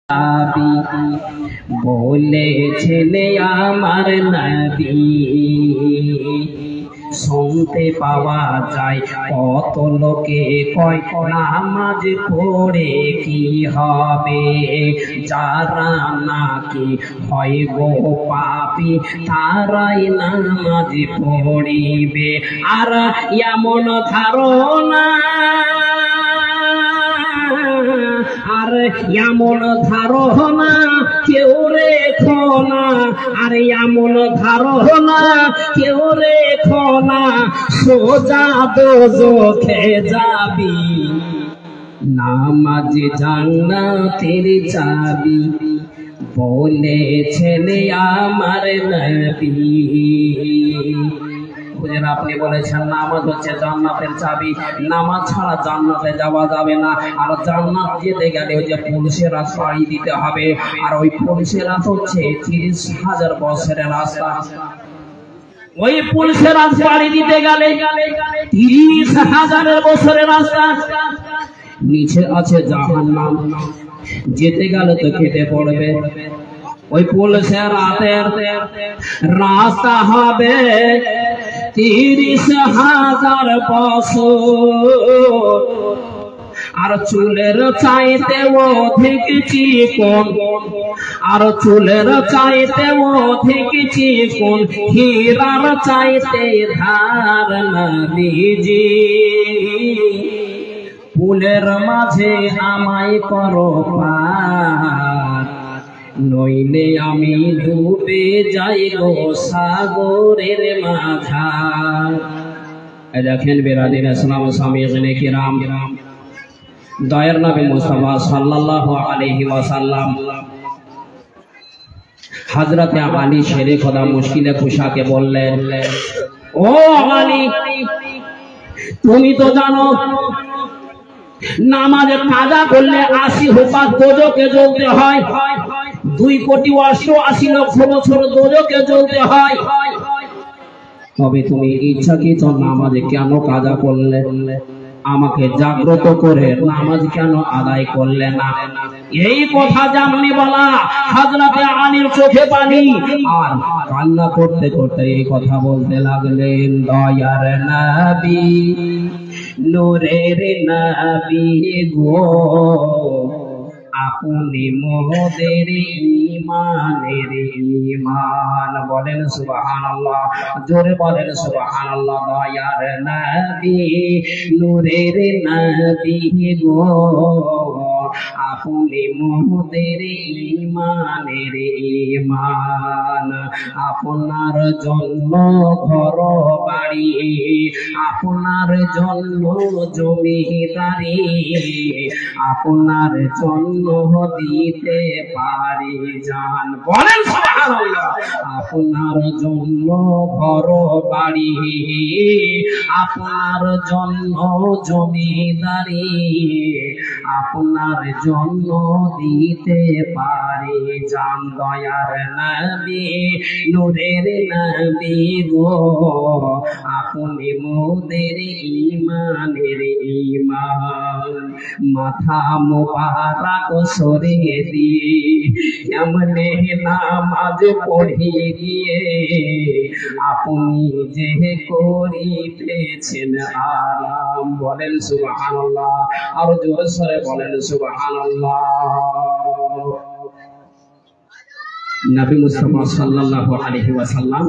চাবি বলেছেন আমার নবী। শুনতে পাওয়া যায় কত লোকে কয় নামাজ পড়ে কি হবে, যারা নাকি হয় গো পাপী তারাই নামাজ পড়িবে। আর এমন ধারণা, আর এমন ধারণা কেউ রেখো না, আর এমন ধারণা কেউ রেখো না, সোজা দোজখে যাবি। নামাজ জান্নাতের চাবি বলেছেন আমার নবী। আপনি বলেছেন নামাজ হচ্ছে জান্নাতের চাবি, নামাজ ছাড়া জান্নাতে যাওয়া যাবে না। আর জান্নাত যেতে গেলে ওই যে পুলিশেরা পাড়ি দিতে হবে, আর ওই পুলিশেরা হচ্ছে 30,000 বছরের রাস্তা। ওই পুলিশেরা পাড়ি দিতে গেলে 30,000 বছরের রাস্তা। নিচে আছে জাহান্নাম, যেতে গেলে তো কেটে পড়বে। ওই পুলিশের রাতের রাস্তা হবে 30,000 বছর। আর চুলের চাইতে অধিক চিকন, আর চুলের চাইতে অধিক চিকন, হীরার চাইতে ধার নবীজি। ফুলের মাঝে আমায় করো পার, নইলে আমি ডুবে যাই গো সাগরের মাঝার। দেখেন বেরাদিন ইসলাম সামিয়িনে কিরাম, দয়ার নবী মুস্তাফা সাল্লাল্লাহু আলাইহি ওয়াসাল্লাম হযরতে আলী শেরে খোদা মুশকিলে কুশাকে বললেন, ও আলী, তুমি তো জানো নামাজে কাজা করলে 80 হুপাত দোজখে জ্বলতে হয়, 2,88,00,000 বছর দোজখে জ্বলতে হয়। তবে তুমি ইচ্ছাকৃত নামাজে কেন কাজা করলে? আমাকে জাগ্রত করে নামাজ কেন আদায় করলে না? এই কথা যেমনি বলা, হযরতে আলীর চোখে পানি, আর কান্না করতে করতে এই কথা বলতে লাগলেন, দয়ার নবী, নূরের নবী গো, আপনি মোদের ঈমানের ঈমান। বলেন সুবহানাল্লাহ, জোরে বলেন সুবহানাল্লাহ। দয়ার নবী, নূরের নবী গো, আপনি মোদের ঈমানের ঈমান। আপনার জন্য ঘর বাড়ি, আপনার জন্য জমিদারি, আপনার জন্য দিতে পারি জান। বলেন সুবহানাল্লাহ। আপনার জন্য ঘর বাড়ি, আপনার জন্য জমিদারি, আপনার জন্য দিতে পারি জান। দয়ার নবী, নূরের নবী গো, আপনি মোদের ঈমানের ঈমান। মাথা মোবারক সরিয়ে দিয়ে এমনে নামাজ পড়িয়ে গিয়ে আপনি যে করিতেছেন আরাম। বলেন সুবহানাল্লাহ, আর জোরে সরে বলেন সুবহানাল্লাহ। নবী মুস্তাফা সাল্লাল্লাহু আলাইহি ওয়াসাল্লাম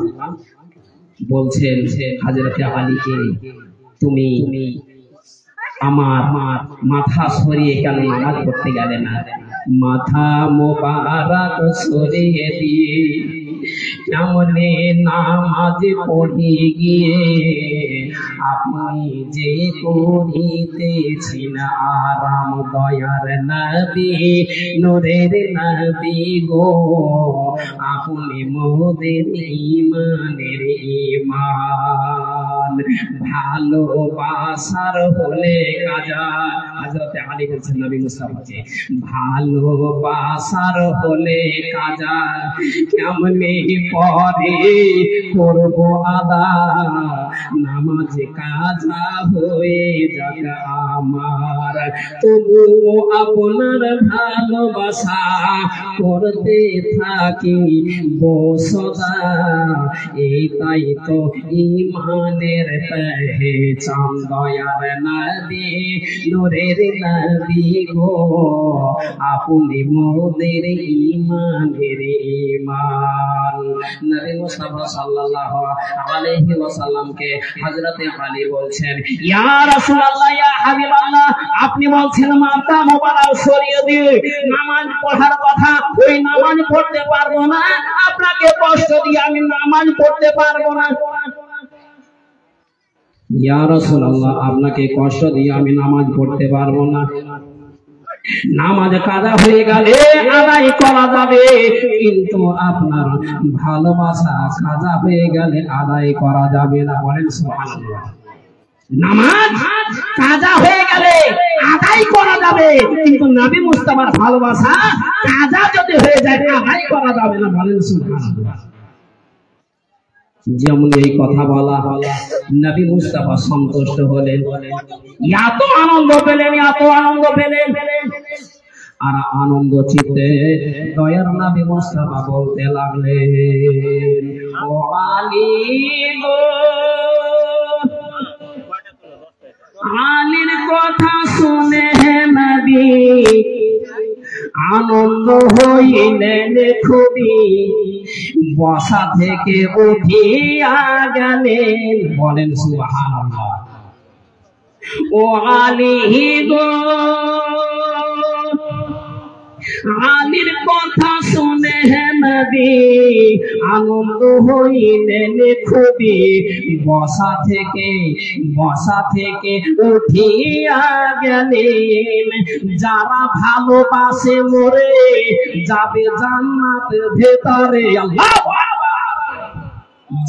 বলছেন হযরতে আলীকে, তুমি আমার মাথা সরিয়ে কেন নামাজ পড়তে গেলে না? মাথা মোবারক সরিয়ে দিয়ে কেমনে নামাজ পড়ে গিয়ে আপনি যে করিতেছেন আরাম। দয়ার নবী, নূরের নবী গো, আপনি মোদের ঈমানের ঈমান। ভালোবাসার হলে কাজা। হযরতে আলী বলছেন নবী মুস্তাফাকে, ভালোবাসার হলে কাজা কেমনে পরে করব আদা, নামাজ কাজা হয়ে যাক আমার, তবু আপনার ভালোবাসা করতে থাকি বসদা, এটাই তো ইমানের পেহচান দয়ার নবী নূরের নবী গো, আপনি মোদের ইমানের ইমান। নবী মুস্তাফা সাল্লাল্লাহু আলাইহি ওয়াসাল্লামকে হযরতে আলী বলছেন, ইয়া রাসূলুল্লাহ, ইয়া হাবিবাল্লাহ, আপনি বলছেন মাথা মোবারক সরিয়ে দিয়ে নামাজ পড়ার কথা, ওই নামাজ পড়তে পারবো না, আপনাকে কষ্ট দিয়ে আমি নামাজ পড়তে পারবো না। ইয়া রাসূলুল্লাহ, আপনাকে কষ্ট দিয়ে আমি নামাজ পড়তে পারবো না। নামাজ কাজা হয়ে গেলে আদায় করা যাবে, কিন্তু আপনার ভালোবাসা কাজা হয়ে গেলে আদায় করা যাবে না। বলেন সুবহানাল্লাহ। নামাজ কাজা হয়ে গেলে আদায় করা যাবে, কিন্তু নবী মুস্তাফার ভালোবাসা কাজা যদি হয়ে যায় আদায় করা যাবে না। বলেন সুবহানাল্লাহ। যেমন এই কথা বলা নবী মুস্তাফা সন্তুষ্ট হলেন, এত আনন্দ পেলেন, এত আনন্দ পেলেন, আর আনন্দ চিত্তে দয়ার নবী মুস্তাফা বলতে লাগলেন, ও আলী গো, আলীর কথা শুনে নবী আনন্দ হইলেন খুবই, বসা থেকে উঠিয়া গেলেন। বলেন সুবহানাল্লাহ। ও আলী গো, আলীর কথা শুনে নবী আনন্দ হইলেন খুবই, বসা থেকে উঠিয়া গেলেন। যারা ভালোবাসে মোরে যাবে জান্নাত ভেতরে। আল্লাহু আকবার।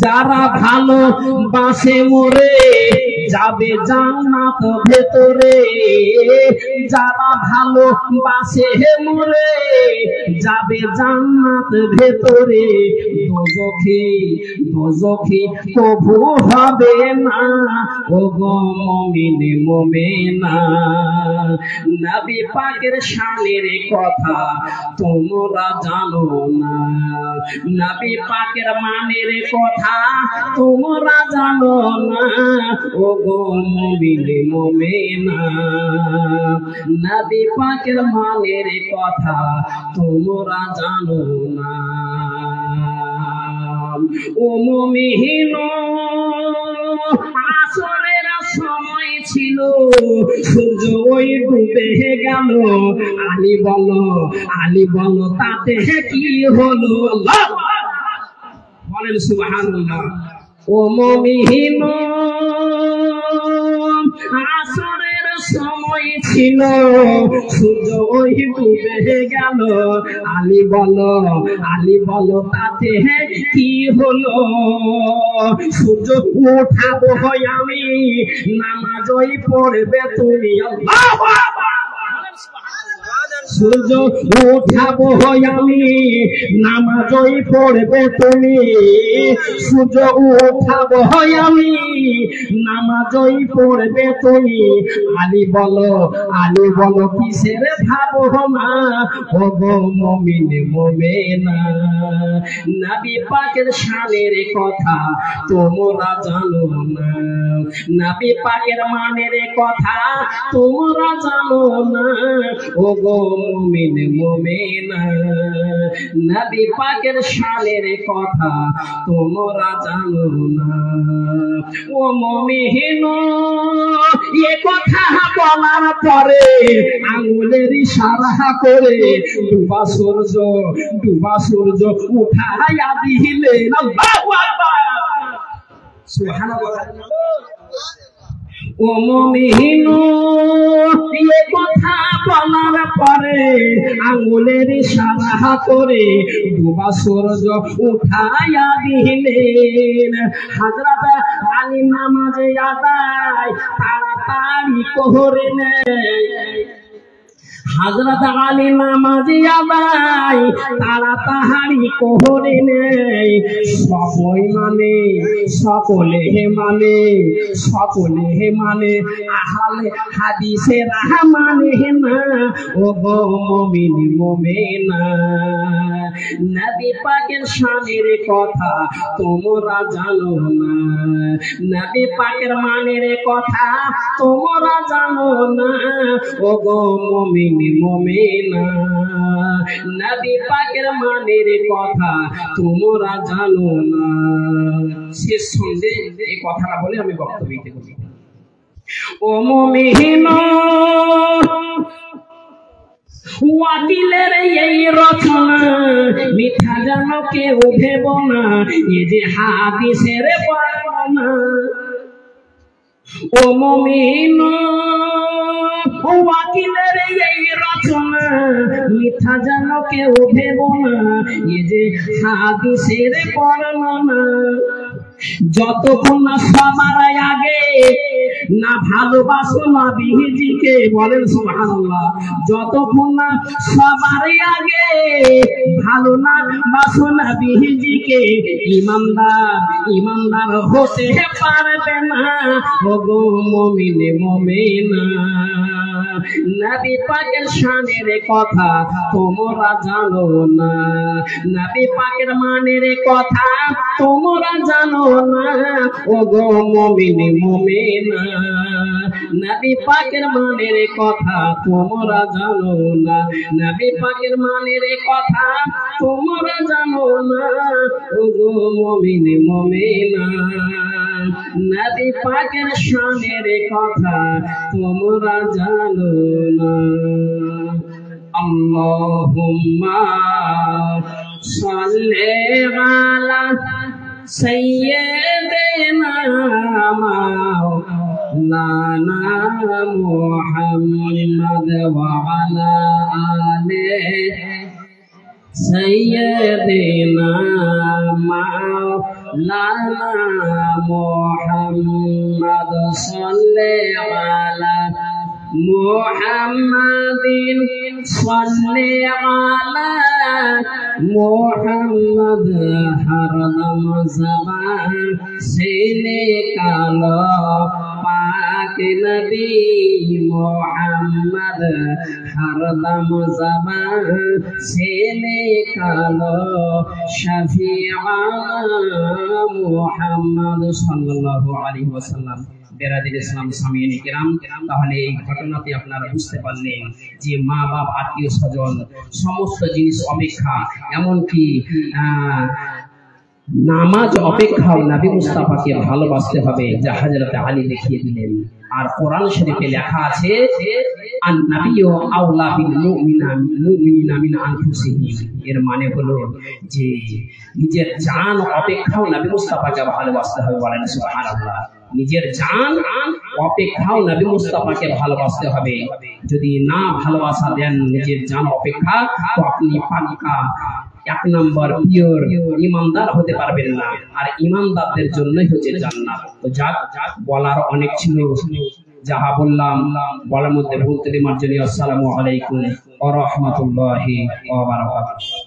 যারা ভালোবাসে মোরে যাবে জান্নাত ভেতরে, যারা ভালোবাসে মোরে যাবে জান্নাত ভেতরে, দোজখী কবু হবে না, ও গো মুমিন মুমিনা। নবী পাকের শানের কথা তোমরা জানো না, নবী পাকের মানের কথা তোমরা জানো না, ও গো মুমিন মুমিনা। নবী পাকের মানের কথা তোমরা জানো না। ও মুমিন, আসরের সময় ছিল, সূর্য ওই ডুবে গেল, আলী বলো তাতে কি হলো? আল্লাহ বলেন সুবহানাল্লাহ। ও মুমিন, আসরের সময় ছিল, সূর্য ওই ডুবে গেল, আলী বলো তাতে কি হলো? সূর্য উঠাবো আমি, নামাজই পড়বে তুমি। আল্লাহু আকবার। সূর্য উঠাবো আমি, নামাজই পড়বে তুমি। সূর্য উঠাবো আমি, নামাজই পড়বে তুমি। আলী বলো কিসের ভাবনা, ও গো মুমিন মুমিনা। নবী পাকের শানের কথা তোমরা জানো না, নবী পাকের মানের কথা তোমরা জানো না, ও গো মুমিন মুমিনা। নবী পাকের শানের কথা তোমরা জানো না। ও মুমিন, এ কথা বলার পরে আঙুলের ইশারা করে ডুবা সূর্য উঠাইয়া দিলেন। আল্লাহু আকবার। সুবহানাল্লাহ। ও মুমিন এ কথা বলার পরে আঙ্গুলের ইশারা করে ডুবা সূর্য উঠায়া দিলেন। হযরত আলী নামাজে আদায় তাড়াতাড়ি করে নেয়। হযরত আলী নামাজে আদায় তাড়াতাড়ি করে নেয়। সকলে মানে আহলে হাদিসের মানে না। ও গো মুমিন মুমিনা, নবী পাকের শানের কথা তোমরা জানো না, নবী পাকের মানের কথা তোমরা জানো না। ও গো মুমিন মুমিনা, নবী পাকের মানের কথা তোমরা জানো না। শেষ সন্ধে এই কথাটা বলে আমি বক্তব্য দিতে বলি। ও মুমিন ওয়াকিলের এই রচনা মিথ্যা যেন কেউ ভেব না, এ যে হাদিসের বর্ণনা। ও মুমিন ওয়াকিলের এই রচনা মিথ্যা যেন কেউ ভেব না, এ যে হাদিসের বর্ণনা। যতক্ষণ না সবার আগে না ভালোবাসো নবীজিকে, বলেন সুবহানাল্লাহ, যতক্ষণ না সবার আগে ভালো না বাসো নবীজিকে, ইমানদার হতে পারবে না। ও গো মুমিন মুমিনা, নবী পাকের শানের কথা তোমরা জানো না, নবী পাকের মানের কথা তোমরা জানো না। ও গো মুমিন মুমিনা, নবী পাকের মানের কথা তোমরা জানো না, নবী পাকের মানের কথা তোমরা জানো না। ও গো মুমিন মুমিনা, নবী পাকের শানের কথা তোমরা জানো না। আল্লাহুম্মা সাল্লি আলা সাইয়্যিদিনা মাওলানা মুহাম্মদ ওয়া আলা আলিহি সাইয়্যিদিনা মাওলানা মুহাম্মদ সাল্লি আলা মুহাম্মাদিন সাল্লি আলা মুহাম্মদ হরদম জবান से निकालो पाक नबी मुहम्मद हरदम जबान से निकालो शफीआ मुहम्मद सल्लल्लाहु अलैहि वसल्लम। বেরাদির ইসলাম সামিন কিরাম, তাহলে এই ঘটনাতে আপনারা বুঝতে পারলেন যে মা বাপ আত্মীয় স্বজন সমস্ত জিনিস অপেক্ষা, এমনকি নামাজ অপেক্ষাও নবী মুস্তাফাকে ভালোবাসতে হবে, যা হযরত আলী দেখিয়ে দিলেন। আর কোরআন শরীফে লেখা আছে আন নাবিয়্যু আওলা বিল মুমিনিনা মিন আনফুসিহিম, এর মানে হলো যে নিজের জান অপেক্ষাও নবী মুস্তাফাকে ভালোবাসতে হবে। বলেন সুবহানাল্লাহ, নিজের জান অপেক্ষাও নবী মুস্তাফাকে ভালোবাসতে হবে। যদি না ভালোবাসা দেন নিজের জান অপেক্ষা, তো আপনি পাক্কা এক নম্বর পিওর ইমানদার হতে পারবেন না। আর ইমানদারদের জন্যই হচ্ছে জান্নাত। তো যাক বলার অনেক ছিল, যাহা বললাম বলার মধ্যে ভুল ত্রুটি মার্জনী। আসসালামু আলাইকুম ওয়া রাহমাতুল্লাহি ওয়া বারাকাতুহু।